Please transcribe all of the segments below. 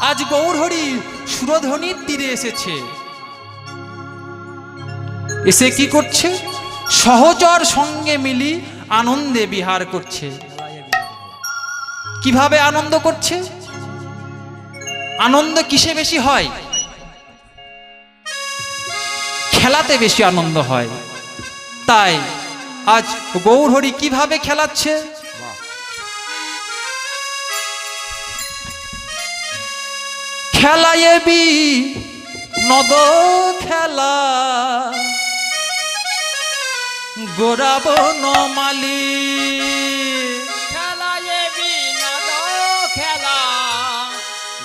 আজ গৌরহরি সুরধ্বনির তীরে এসেছে। এসে কি করছে? সহচর সঙ্গে মিলি আনন্দে বিহার করছে। কিভাবে আনন্দ করছে? আনন্দ কিসে বেশি হয়? খেলাতে বেশি আনন্দ হয়। তাই আজ গৌরহরি কিভাবে খেলাচ্ছে? খেলায় নদ খেলা গোরাব নমালি, খেলায় বিনোদ খেলা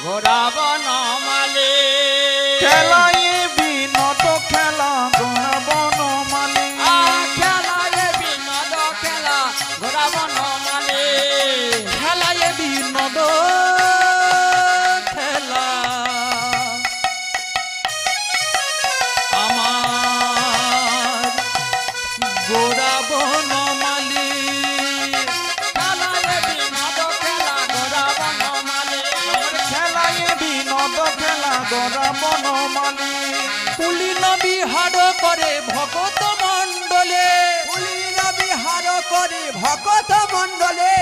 গোরাব নমালি, খেলায় বিনোদ খেলা গোরাব নমালি, খেলায় বিনোদ খেলা গোরাব নমালি, খেলায় বিনোদ খেলা আমার গোরাব নমালি, খেলায় বিনোদ খেলা গোরাব নমালি, খেলায় বিনোদ খেলা গোরাব নমালি, পুলিন বিহার করে ভগত মণ্ডলে, পুলিন বিহার করে ভগত মণ্ডলে,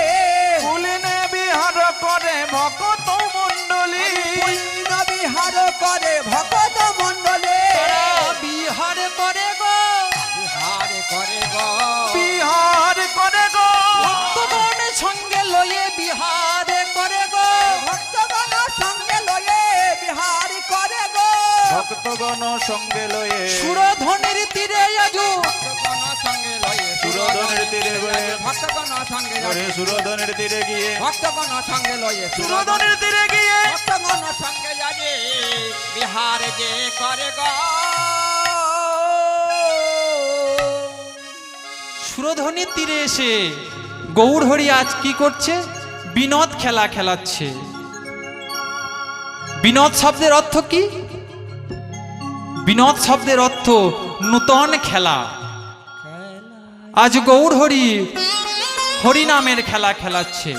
পুলিনে বিহার করে ভকত মণ্ডলী, পুলিন বিহার করে ভগত মণ্ডলে, বিহার করে গো, বিহার করে গো, বিহার করে গো, ভক্তগণ সঙ্গে লয়ে বিহার করে গো, ভক্তগণ সঙ্গে লয়ে বিহার করে গো, ভক্তগণ সঙ্গে লয়ে সুরধ্বনির তীরে আজু, ভক্তগণ সঙ্গে লয়ে সুরধনের তীরে গিয়ে, ভক্তগণ সঙ্গে লয়ে সুরধনের তীরে গিয়ে, ভক্তগণ সঙ্গে লয়ে সুরধনের তীরে গিয়ে, ভক্তগণ সঙ্গে যাবে বিহার যে করে গো, সুরধ্বনির তীরে এসে গৌরহরি আজ কি করছে? বিনোদ খেলা খেলাচ্ছে। বিনোদ শব্দের অর্থ কি? বিনোদ শব্দের অর্থ নূতন খেলা। আজ গৌরহরি হরিনামের খেলা খেলাচ্ছে।